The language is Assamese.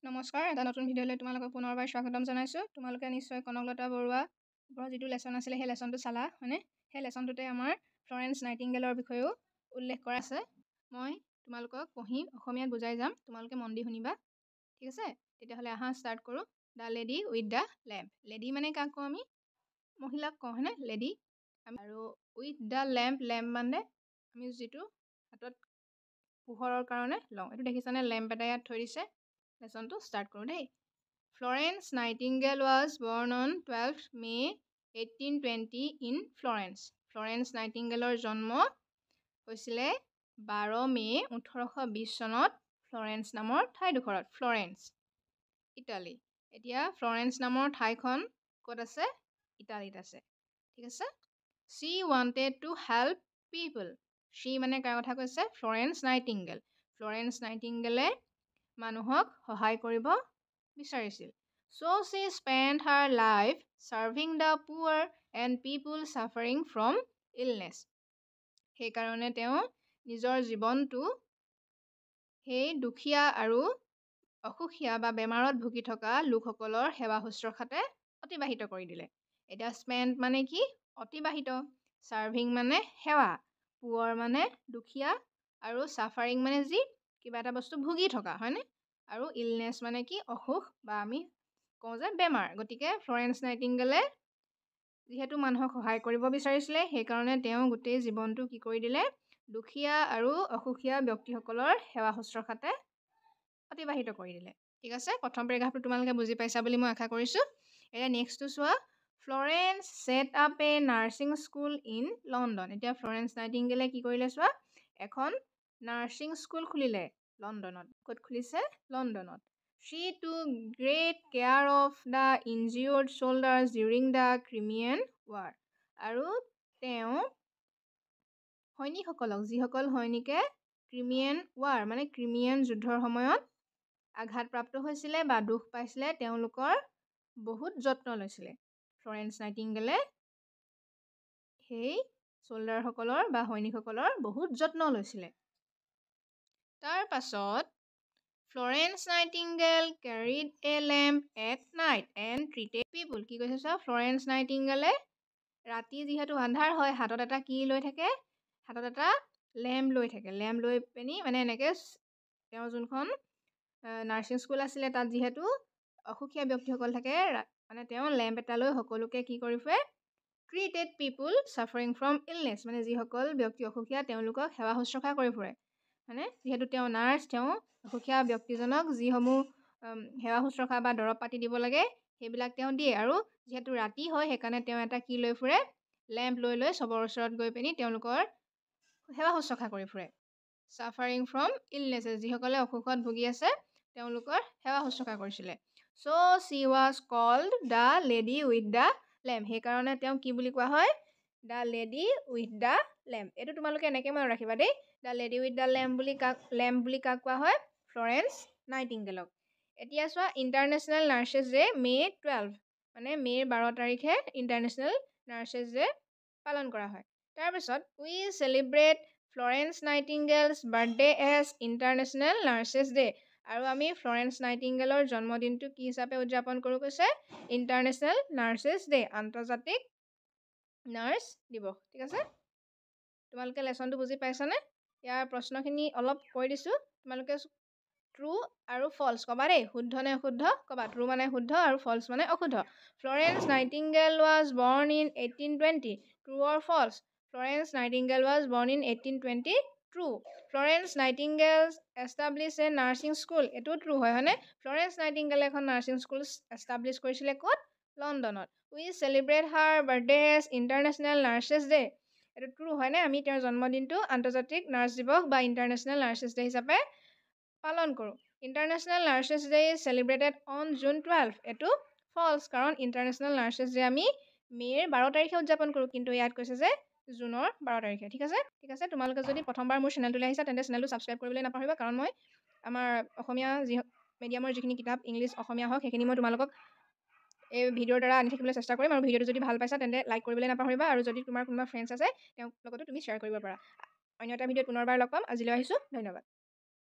নমস্কাৰ, এটা নতুন ভিডিঅ'লৈ তোমালোকক পুনৰবাৰ স্বাগতম জনাইছোঁ। তোমালোকে নিশ্চয় কনকলতা বৰুৱা ওপৰত যিটো লেচন আছিলে সেই লেচনটো চালা হয়নে? সেই লেচনটোতে আমাৰ ফ্লৰেন্স নাইটিংগেলৰ বিষয়েও উল্লেখ কৰা আছে। মই তোমালোকক পঢ়ি অসমীয়াত বুজাই যাম, তোমালোকে মন দি শুনিবা, ঠিক আছে? তেতিয়াহ'লে আহা ষ্টাৰ্ট কৰোঁ। The lady with the lamp. Lady মানে কাক কওঁ আমি? মহিলাক কওঁ হয়নে? লেডি। আৰু উইথ দ্য লেম্প, লেম্প মানে আমি যিটো হাতত পোহৰৰ কাৰণে লওঁ। এইটো দেখিছানে? লেম্প এটা ইয়াত থৈ দিছে। লেচনটো ষ্টাৰ্ট কৰোঁ দেই। Florence Nightingale was born on 12 May' 1820 in Florence. Florence নাইটিংগেলৰ জন্ম হৈছিলে 12 মে' 1820 চনত ফ্লৰেন্স নামৰ ঠাইডোখৰত। Florence, Italy. এতিয়া ফ্লৰেন্স নামৰ ঠাইখন ক'ত আছে? ইটালীত আছে, ঠিক আছে? শ্বি ৱান্টেড টু হেল্প পিপল। শ্বি মানে কাৰ কথা কৈছে? Florence nightingale. ফ্লৰেন্স নাইটিংগেলে মানুহক সহায় কৰিব বিচাৰিছিল। So' she spend her life serving the poor and people suffering from illness. সেইকাৰণে তেওঁ নিজৰ জীৱনটো সেই দুখীয়া আৰু অসুখীয়া বা বেমাৰত ভুগি থকা লোকসকলৰ সেৱা শুশ্ৰূষাতে অতিবাহিত কৰি দিলে। এতিয়া স্পেণ্ড মানে কি? অতিবাহিত। ছাৰ্ভিং মানে সেৱা, পুৱাৰ মানে দুখীয়া, আৰু ছাফাৰিং মানে যি কিবা এটা বস্তু ভুগি থকা হয়নে? আৰু ইলনেছ মানে কি? অসুখ বা আমি কওঁ যে বেমাৰ। গতিকে ফ্লৰেন্স নাইটিংগেলে যিহেতু মানুহক সহায় কৰিব বিচাৰিছিলে, সেইকাৰণে তেওঁ গোটেই জীৱনটো কি কৰি দিলে? দুখীয়া আৰু অসুখীয়া ব্যক্তিসকলৰ সেৱা শুশ্ৰূষাতে অতিবাহিত কৰি দিলে, ঠিক আছে? প্ৰথম পেৰেগ্ৰাফটো তোমালোকে বুজি পাইছা বুলি মই আশা কৰিছোঁ। এতিয়া নেক্সটটো চোৱা। Florence set up a nursing school in London. এতিয়া ফ্লৰেন্স নাইটিংগেলে কি কৰিলে চোৱা? এখন নাৰ্ছিং স্কুল খুলিলে লণ্ডনত। ক'ত খুলিছে? লণ্ডনত। She took great care of the injured soldiers during the Crimean war. আৰু তেওঁ সৈনিকসকলক, যিসকল সৈনিকে ক্ৰিমিয়ান ৱাৰ মানে ক্ৰিমিয়ান যুদ্ধৰ সময়ত আঘাতপ্ৰাপ্ত হৈছিলে বা দুখ পাইছিলে, তেওঁলোকৰ বহুত যত্ন লৈছিলে। ফ্লৰেন্স নাইটিংগেলে সেই চ'লজাৰসকলৰ বা সৈনিকসকলৰ বহুত যত্ন লৈছিলে। তাৰ পাছত Florence Nightingale carried a lamp at night and treated people. কি কৈছে চোৱা? ফ্লৰেন্স নাইটিংগেলে ৰাতি যিহেতু আন্ধাৰ হয়, হাতত এটা কি লৈ থাকে? হাতত এটা লেম্প লৈ থাকে। লেম্প লৈ পিনি মানে এনেকৈ তেওঁৰ যোনখন নাৰ্ছিং স্কুল আছিলে, তাত যিহেতু অসুখীয়া ব্যক্তিসকল থাকে, মানে তেওঁ লেম্প এটা লৈ সকলোকে কি কৰি ফুৰে? Treated people suffering from illness, মানে যিসকল ব্যক্তি অসুখীয়া তেওঁলোকক সেৱা শুশ্ৰূষা কৰি ফুৰে। মানে যিহেতু তেওঁ নাৰ্ছ, তেওঁ অসুখীয়া ব্যক্তিজনক যিসমূহ সেৱা শুশ্ৰূষা বা দৰৱ পাতি দিব লাগে সেইবিলাক তেওঁ দিয়ে। আৰু যিহেতু ৰাতি হয়, সেইকাৰণে তেওঁ এটা কি লৈ ফুৰে? লেম্প লৈ লৈ চবৰ ওচৰত গৈ পিনি তেওঁলোকৰ সেৱা শুশ্ৰূষা কৰি ফুৰে। ছাফাৰিং ফ্ৰম ইলনেছেছ, যিসকলে অসুখত ভুগি আছে তেওঁলোকৰ সেৱা শুশ্ৰূষা কৰিছিলে। So' she was called the lady with the lamp. সেইকাৰণে তেওঁ কি বুলি কোৱা হয়? The lady with the lamp. এইটো তোমালোকে এনেকৈ মনত ৰাখিবা দেই। The lady with the lamp বুলি কাক কোৱা হয়? ফ্লৰেন্স নাইটিংগেলক। এতিয়া চোৱা, ইণ্টাৰনেশ্যনেল নাৰ্ছেছ ডে মে' 12, মানে মে'ৰ 12 তাৰিখে ইণ্টাৰনেশ্যনেল নাৰ্ছেছ ডে পালন কৰা হয়। তাৰপিছত we celebrate Florence Nightingale's birthday as international nurses day. আৰু আমি ফ্লৰেন্স নাইটিংগেলৰ জন্মদিনটো কি হিচাপে উদযাপন কৰোঁ কৈছে? ইণ্টাৰনেশ্যনেল নাৰ্ছেছ ডে, আন্তৰ্জাতিক নাৰ্ছ দিৱস, ঠিক আছে? তোমালোকে লেচনটো বুজি পাইছানে? ইয়াৰ প্ৰশ্নখিনি অলপ কৈ দিছোঁ, তোমালোকে ট্ৰু আৰু ফল্ছ ক'বা দেই। শুদ্ধ নে অশুদ্ধ ক'বা। ট্ৰু মানে শুদ্ধ আৰু ফল্ছ মানে অশুদ্ধ। Florence Nightingale was born in 1820, true or false? Florence Nightingale was born in 1820, true. Florence Nightingale establish a nursing school, এইটো ট্ৰু হয় হয়নে? ফ্লৰেন্স নাইটিংগেলে এখন নাৰ্ছিং স্কুল এষ্টাব্লিছ কৰিছিলে ক'ত? লণ্ডনত। We celebrate her birthday as international nurses day, এইটো ট্ৰু হয়নে? আমি তেওঁৰ জন্মদিনটো আন্তৰ্জাতিক নাৰ্ছ দিৱস বা ইণ্টাৰনেশ্যনেল নাৰ্ছেছ ডে হিচাপে পালন কৰোঁ। International nurses day is celebrated on June 12, এইটো ফল্ছ, কাৰণ ইণ্টাৰনেশ্যনেল নাৰ্ছেছ ডে আমি মে'ৰ 12 তাৰিখে উদযাপন কৰোঁ, কিন্তু ইয়াত কৈছে যে জুনৰ 12 তাৰিখে, ঠিক আছে? ঠিক আছে, তোমালোকে যদি প্ৰথমবাৰ মোৰ চেনেলটোলৈ আহিছা তেন্তে চেনেলটো ছাবস্ক্ৰাইব কৰিবলৈ নাপাহৰিবা, কাৰণ মই আমাৰ অসমীয়া মিডিয়ামৰ যিখিনি কিতাপ ইংলিছ অসমীয়া হওক সেইখিনি মই তোমালোকক এই ভিডিঅ'ৰ দ্বাৰা আনি থাকিবলৈ চেষ্টা কৰিম। আৰু ভিডিঅ'টো যদি ভাল পাইছা তেন্তে লাইক কৰিবলৈ নাপাহৰিবা, আৰু যদি তোমাৰ কোনোবা ফ্ৰেণ্ডছ আছে তেওঁৰ লগতো তুমি শ্বেয়াৰ কৰিব পাৰা। অন্য এটা ভিডিঅ'ত পুনৰবাৰ লগ পাম। আজিলৈ আহিছোঁ, ধন্যবাদ।